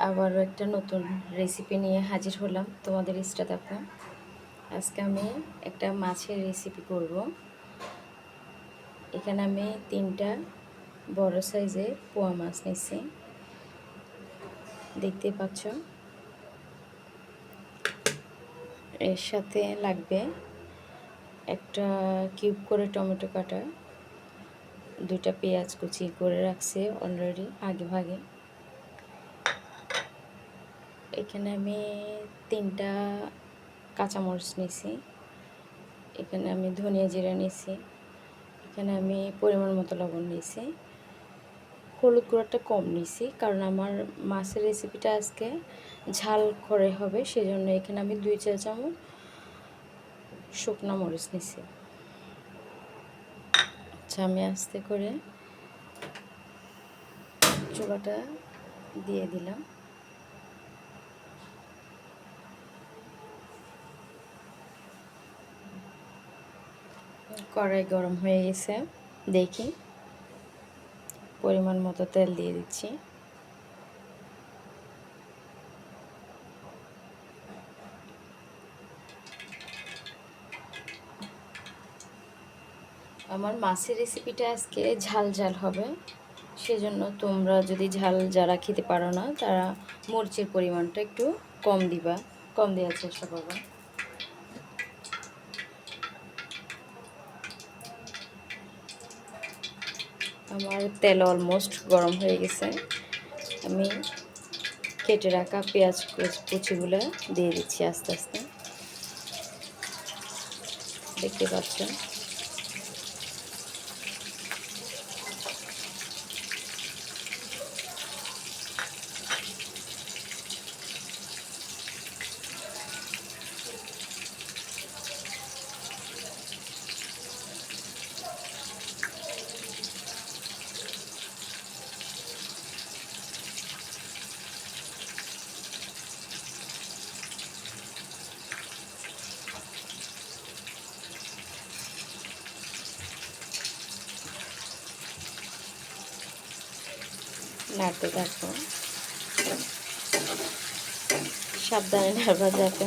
আবারও একটা নতুন রেসিপি নিয়ে হাজির হলাম তোমাদের দেখো। আজকে আমি একটা মাছের রেসিপি করব। এখানে আমি 3টা বড় সাইজের পোয়া মাছ নিয়েছি, দেখতে পাচ্ছ। এর সাথে লাগবে একটা কিউব করে টমেটো কাটা, 2টা পেঁয়াজ কুচি করে রাখছি অলরেডি আগে ভাগে। এখানে আমি 3টা কাঁচামরিচ নিয়েছি, এখানে আমি ধনিয়া জিরা নিয়েছি, এখানে আমি পরিমাণ মতো লবণ নিয়েছি। হলুদ গুঁড়োটা কম নিয়েছি কারণ আমার মাছের রেসিপিটা আজকে ঝাল করে হবে, সেজন্য এখানে আমি 2 চা চামচ শুকনো মরিচ নিয়েছি। আচ্ছা, আমি আস্তে করে চুলাটা দিয়ে দিলাম। কড়াই গরম হয়ে গেছে, দেখি পরিমাণ মতো তেল দিয়ে দিচ্ছি। আমার মাছের রেসিপিটা আজকে ঝাল ঝাল হবে, সেজন্য তোমরা যদি ঝাল যারা খেতে পারো না তারা মরিচের পরিমাণটা একটু কম দিবা, কম দেওয়ার চেষ্টা করবা। আমার তেল অলমোস্ট গরম হয়ে গেছে, আমি কেটে রাখা পেঁয়াজ কুচিগুলো দিয়ে দিচ্ছি আস্তে আস্তে, দেখতে পাচ্ছেন। নাড়তে থাকবো, সাবধানে নাড়বা যাতে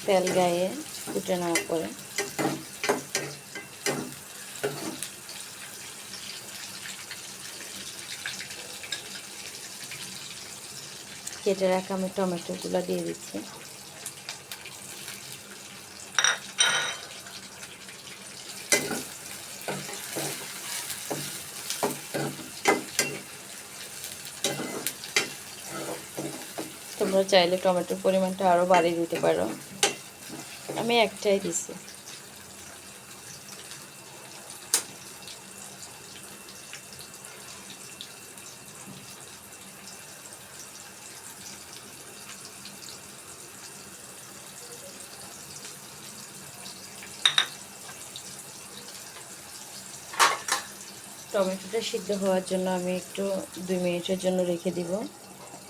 তেল গায়ে ফুটে না পড়ে। কেটে রাখা আমি টমেটোগুলো দিয়ে দিচ্ছি। তোমরা চাইলে টমেটোর পরিমাণটা আরও বাড়িয়ে দিতে পারো, আমি একটাই দিছি। টমেটোটা সিদ্ধ হওয়ার জন্য আমি একটু 2 মিনিটের জন্য রেখে দিব,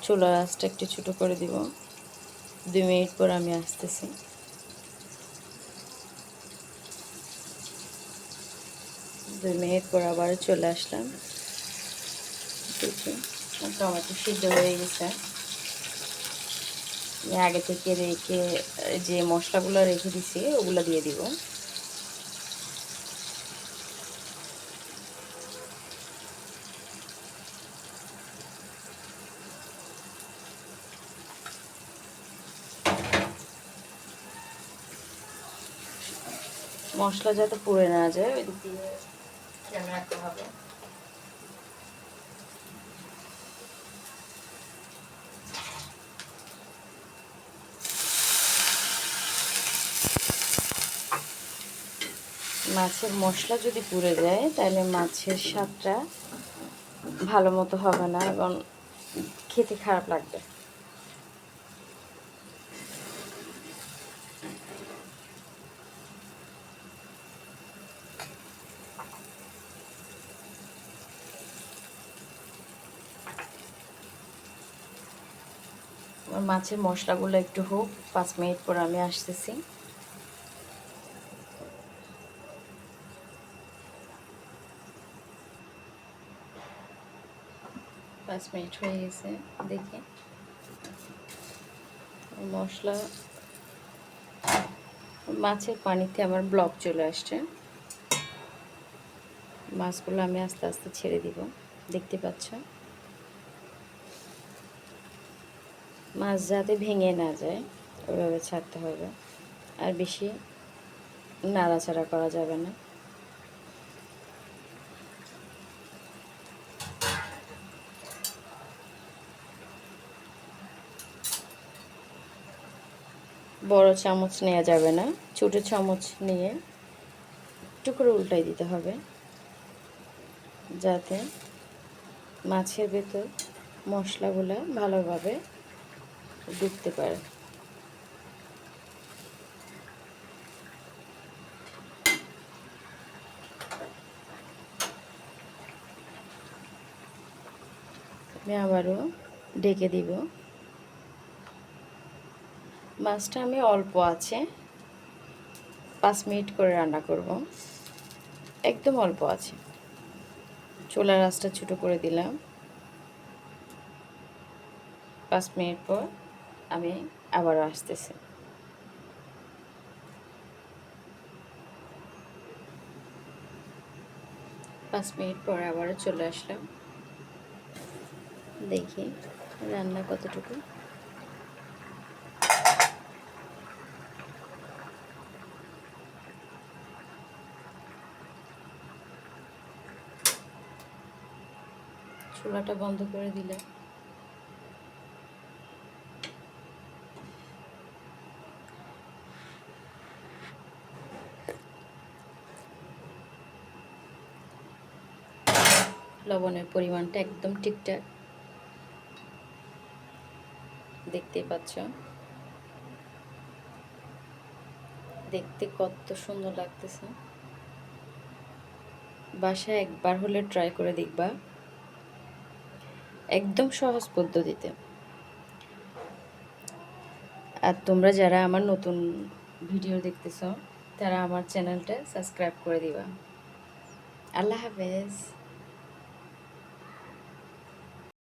চুলার আঁচটা একটু ছোটো করে দিব। 2 মিনিট পর আমি আসতেছি। 2 মিনিট পর আবার চলে আসলাম, দেখি টমেটো সিদ্ধ হয়ে গেছে। আমি আগে থেকে রেখে যে মশলাগুলো রেখে দিছি ওগুলো দিয়ে দিব। মশলা যাতে পুড়ে না যায় ওই দিক দিয়ে খেয়াল রাখতে হবে। মাছের মশলা যদি পুড়ে যায় তাহলে মাছের স্বাদটা ভালো মতো হবে না এবং খেতে খারাপ লাগবে। মাছের মশলাগুলো একটু হোক, 5 মিনিট পর আমি আসতেছি। 5 মিনিট হয়ে গেছে, দেখি মশলা। মাছের পানিতে আমার ব্লক চলে আসছে। মাছগুলো আমি আস্তে আস্তে ছেড়ে দিব, দেখতে পাচ্ছ। মাছ যাতে ভেঙে না যায় ওইভাবে ছাড়তে হবে, আর বেশি নাড়াচাড়া করা যাবে না। বড় চামচ নেওয়া যাবে না, ছোটো চামচ নিয়ে একটু করে উল্টাই দিতে হবে, যাতে মাছের ভেতর মশলাগুলো ভালোভাবে ঢুকতে পারে। আমি আবারও ঢেকে দিব। মাছটা আমি অল্প আছে 5 মিনিট করে রান্না করব, একদম অল্প আছে। চুলার আঁচটা ছোটো করে দিলাম। 5 মিনিট পর আমি আবারও আসতেছি। পাঁচ মিনিট পর আবারও চলে আসলাম, দেখি রান্না কতটুকু। চুলাটা বন্ধ করে দিলাম। লবণের পরিমাণটা একদম ঠিকঠাক, দেখতেই পাচ্ছ। দেখতে কত সুন্দর লাগতেছে। বাসায় একবার হলে ট্রাই করে দেখবা, একদম সহজ পদ্ধতিতে। আর তোমরা যারা আমার নতুন ভিডিও দেখতেছ, তারা আমার চ্যানেলটা সাবস্ক্রাইব করে দিবা। আল্লাহ হাফেজ।